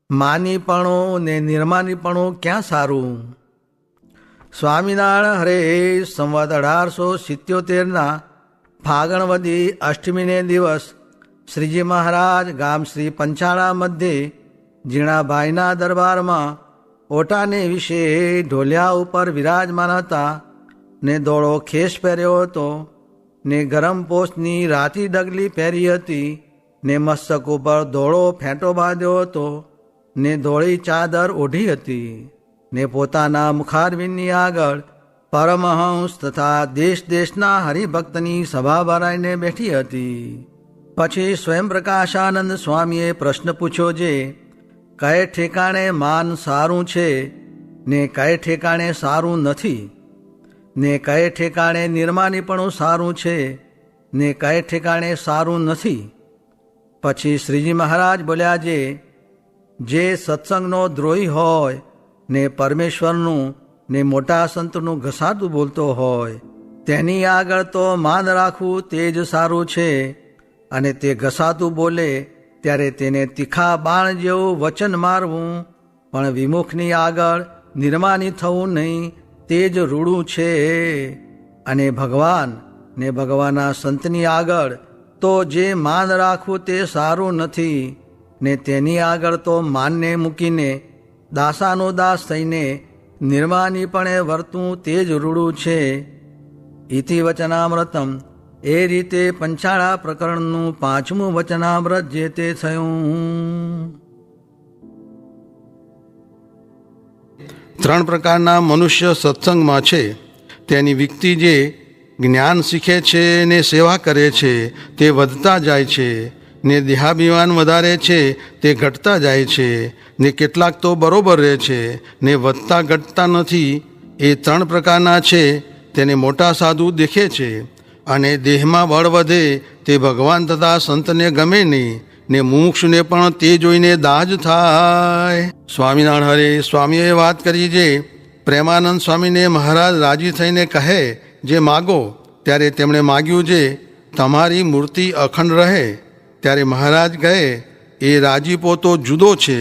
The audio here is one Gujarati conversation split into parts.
માનીપણું ને નિર્માનીપણું ક્યાં સારું? સ્વામિનારાયણ હરે સંવત 1877 ફાગણવદી અષ્ટમીને દિવસ શ્રીજી મહારાજ ગામ શ્રી પંચાળા મધ્યે જીણાભાઈના દરબારમાં ઓટાને વિશે ઢોલિયા ઉપર વિરાજમાન હતા ને ધોળો ખેસ પહેર્યો હતો ને ગરમ પોષની રાતી ડગલી પહેરી હતી ને મસ્તક ઉપર ધોળો ફેંટો બાંધ્યો હતો ને ધોળી ચાદર ઓઢી હતી ને પોતાના મુખારવિંદની આગળ પરમહંસ તથા દેશ દેશના હરિભક્તની સભા ભરાઈને બેઠી હતી. પછી સ્વયં પ્રકાશાનંદ સ્વામીએ પ્રશ્ન પૂછ્યો જે કયે ઠેકાણે માન સારું છે ને કયે ઠેકાણે સારું નથી, ને કયે ઠેકાણે નિર્માનીપણું સારું છે ને કયે ઠેકાણે સારું નથી. પછી શ્રીજી મહારાજ બોલ્યા જે સત્સંગનો દ્રોહી હોય ને પરમેશ્વરનું ને મોટા સંતનું ઘસાતું બોલતો હોય તેની આગળ તો માન રાખવું તે જ સારું છે, અને તે ઘસાતું બોલે ત્યારે તેને તીખા બાણ જેવું વચન મારવું, પણ વિમુખની આગળ નિર્માની થવું નહીં તે જ રૂડું છે. અને ભગવાન ને ભગવાનના સંતની આગળ તો જે માન રાખવું તે સારું નથી, ને તેની આગળ તો માનને મૂકીને દાસાનો દાસ થઈને નિર્માનીપણે વર્તવું તે જ રૂડું છે. ઇતિ વચનામૃતમ. એ રીતે પંચાળા પ્રકરણનું 5મું વચનામૃત જે તે થયું. 3 પ્રકારના મનુષ્ય સત્સંગમાં છે. તેની વ્યક્તિ જે જ્ઞાન શીખે છે ને સેવા કરે છે તે વધતા જાય છે, ને દેહાભિમાન વધારે છે તે ઘટતા જાય છે, ને કેટલાક તો બરોબર રહે છે ને વધતા ઘટતા નથી. એ 3 પ્રકારના છે. તેને મોટા સાધુ દેખે છે અને દેહમાં બળ વધે તે ભગવાન તથા સંતને ગમે નહીં, ને મુમુક્ષુને પણ તે જોઈને દાજ થાય. સ્વામિનારાયણ હરે સ્વામીએ વાત કરી જે પ્રેમાનંદ સ્વામીને મહારાજ રાજી થઈને કહે જે માગો, ત્યારે તેમણે માગ્યું જે તમારી મૂર્તિ અખંડ રહે. ત્યારે મહારાજ કહે એ રાજીપો તો જુદો છે,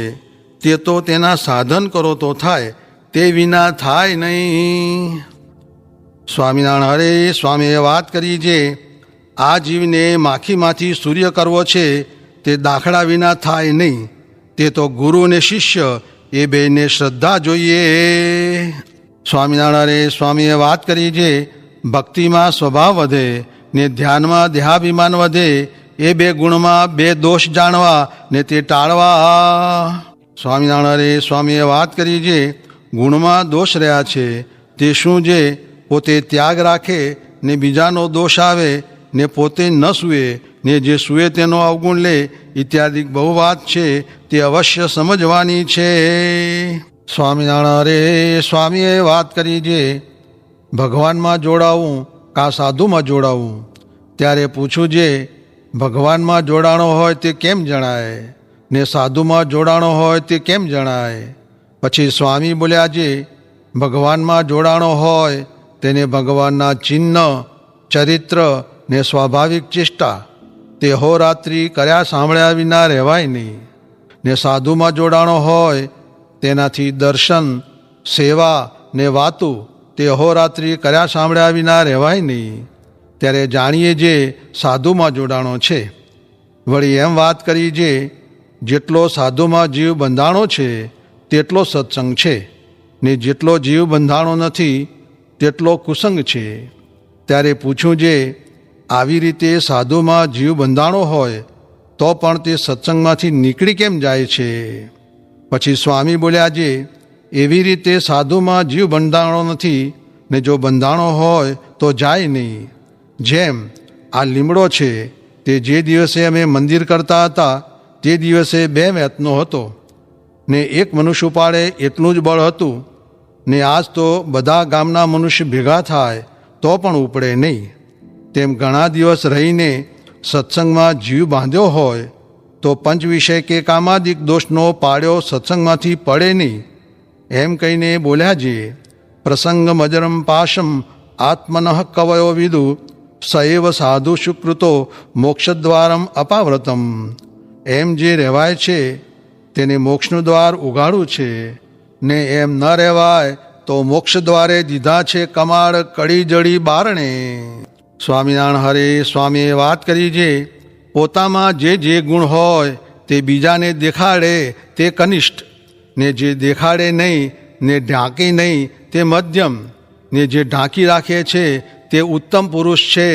તે તો તેના સાધન કરો તો થાય, તે વિના થાય નહીં. સ્વામિનારાયણ હરે સ્વામીએ વાત કરી જે આ જીવને માખીમાંથી સૂર્ય કરવો છે તે દાખલા વિના થાય નહીં, તે તો ગુરુ અને શિષ્ય એ બેને શ્રદ્ધા જોઈએ. સ્વામિનારાયણ હરે સ્વામીએ વાત કરી જે ભક્તિમાં સ્વભાવ વધે ને ધ્યાનમાં દેહાભિમાન વધે, એ 2 ગુણમાં 2 દોષ જાણવા ને તે ટાળવા. સ્વામિનારાયણ હરે સ્વામીએ વાત કરી જે ગુણમાં દોષ રહ્યા છે તે શું? જે પોતે ત્યાગ રાખે ને બીજાનો દોષ આવે ને પોતે ન સૂવે ને જે સૂવે તેનો અવગુણ લે ઇત્યાદિ બહુ વાત છે, તે અવશ્ય સમજવાની છે. સ્વામિનારાયણ હરે સ્વામીએ વાત કરી જે ભગવાનમાં જોડાવું કા સાધુમાં જોડાવું. ત્યારે પૂછું જે ભગવાનમાં જોડાણો હોય તે કેમ જણાય ને સાધુમાં જોડાણો હોય તે કેમ જણાય? પછી સ્વામી બોલ્યા જે ભગવાનમાં જોડાણો હોય તેને ભગવાનના ચિહ્ન, ચરિત્ર ને સ્વાભાવિક ચેષ્ટા તે હોરાત્રિ કર્યા સાંભળ્યા વિના રહેવાય નહીં, ને સાધુમાં જોડાણો હોય તેનાથી દર્શન, સેવા ને વાતું તે હોરાત્રિ કર્યા સાંભળ્યા વિના રહેવાય નહીં. ત્યારે જાણીએ જે સાધુમાં જોડાણો છે. વળી એમ વાત કરી જે જેટલો સાધુમાં જીવ બંધાણો છે તેટલો સત્સંગ છે, ને જેટલો જીવ બંધાણો નથી તેટલો કુસંગ છે. ત્યારે પૂછું જે આવી રીતે સાધુમાં જીવ બંધાણો હોય તો પણ તે સત્સંગમાંથી નીકળી કેમ જાય છે? પછી સ્વામી બોલ્યા જે એવી રીતે સાધુમાં જીવ બંધાણો નથી, ને જો બંધાણો હોય તો જાય નહીં. જેમ આ લીમડો છે તે જે દિવસે અમે મંદિર કરતા હતા તે દિવસે 2 મેતનો હતો ને 1 મનુષ્ય ઉપાડે એટલું જ બળ હતું, ને આજ તો બધા ગામના મનુષ્ય ભેગા થાય તો પણ ઉપડે નહીં. તેમ ઘણા દિવસ રહીને સત્સંગમાં જીવ બાંધ્યો હોય તો પંચ વિષય કે કામાદિક દોષનો પાડ્યો સત્સંગમાંથી પડે નહીં. એમ કહીને બોલ્યા જે પ્રસંગ મજરમ પાશમ આત્મનઃ કવયો વિદુ સએવ સાધુ સુકૃતો મોક્ષદ્વારમ અપાવ્રતમ. એમ જે રહેવાય છે તેને મોક્ષનું દ્વાર ઉગાડું છે ને એમ ન રહેવાય તો મોક્ષ દ્વારે દીધા છે કમાડ કડી જડી બારણે. સ્વામિનારાયણ હરે સ્વામીએ વાત કરી છે, પોતામાં જે ગુણ હોય તે બીજાને દેખાડે તે કનિષ્ઠ, ને જે દેખાડે નહીં ને ઢાંકે નહીં તે મધ્યમ, ને જે ઢાંકી રાખે છે તે ઉત્તમ પુરુષ છે,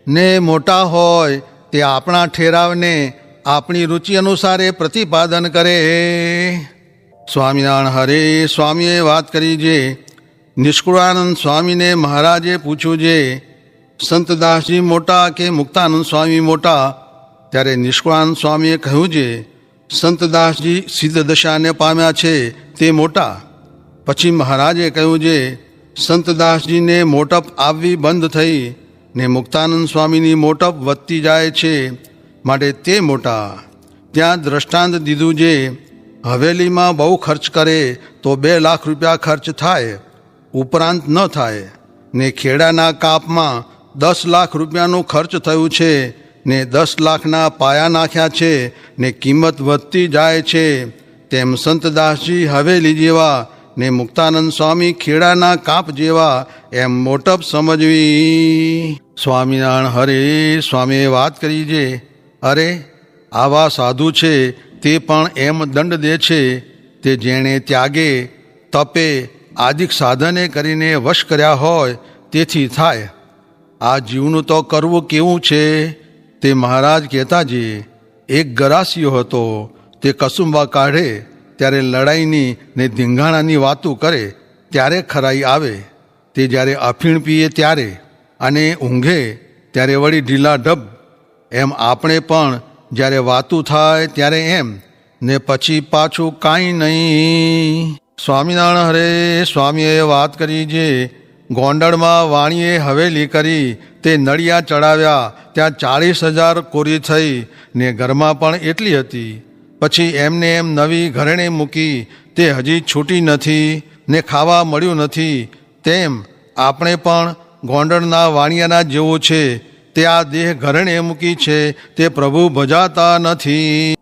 ને મોટા હોય તે આપણા ઠેરાવને આપણી રુચિ અનુસારે પ્રતિપાદન કરે. સ્વામિનારાયણ હરે સ્વામીએ વાત કરી છે, નિષ્કુળાનંદ સ્વામીને મહારાજે પૂછ્યું છે, સંતદાસજી મોટા કે મુક્તાનંદ સ્વામી મોટા? ત્યારે નિષ્કુળાનંદ સ્વામીએ કહ્યું છે, સંતદાસજી સિદ્ધ દશાને પામ્યા છે તે મોટા. પછી મહારાજે કહ્યું છે, સંતદાસજીને મોટપ આવવી બંધ થઈ ને મુક્તાનંદ સ્વામીની મોટપ વધતી જાય છે, માટે તે મોટા. ત્યાં દ્રષ્ટાંત દીધું છે, હવેલીમાં બહુ ખર્ચ કરે તો 2 લાખ રૂપિયા ખર્ચ થાય, ઉપરાંત ન થાય, ને ખેડાના કાપમાં 10 લાખ રૂપિયાનું ખર્ચ થયું છે, ને 10 લાખના પાયા નાખ્યા છે, ને કિંમત વધતી જાય છે. તેમ સંતદાસજી હવેલી જેવા ને મુક્તાનંદ સ્વામી ખેડાના કાપ જેવા એમ મોટપ સમજવી. સ્વામિનારાયણ હરે સ્વામીએ વાત કરી છે, અરે આવા સાધુ છે તે પણ એમ દંડ દે છે, તે જેણે ત્યાગે તપે આદિક સાધને કરીને વશ કર્યા હોય તેથી થાય. આ જીવનું તો કરવું કેવું છે તે મહારાજ કહેતા છે, એક ગરાસિયો હતો, તે કસુંબા કાઢે ત્યારે લડાઈની ને ધીંગાણાની વાતું કરે ત્યારે ખરાઈ આવે, તે જ્યારે અફીણ પીએ ત્યારે અને ઊંઘે ત્યારે વળી ઢીલા ઢબ. એમ આપણે પણ જ્યારે વાતું થાય ત્યારે એમ, ને પછી પાછું કાંઈ નહીં. સ્વામિનારાયણ હરે સ્વામીએ વાત કરી છે, ગોંડલમાં વાણીએ હવેલી કરી, તે નળિયા ચડાવ્યા ત્યાં 40,000 કોરી થઈ, ને ઘરમાં પણ એટલી હતી. પછી એમને એમ નવી ઘરેણે મૂકી, તે હજી છૂટી નથી ને ખાવા મળ્યું નથી. તેમ આપણે પણ ગોંડલના વાણિયાના જેવું છે, તે આ દેહ ઘરેણે મૂકી છે, તે પ્રભુ ભજાતા નથી.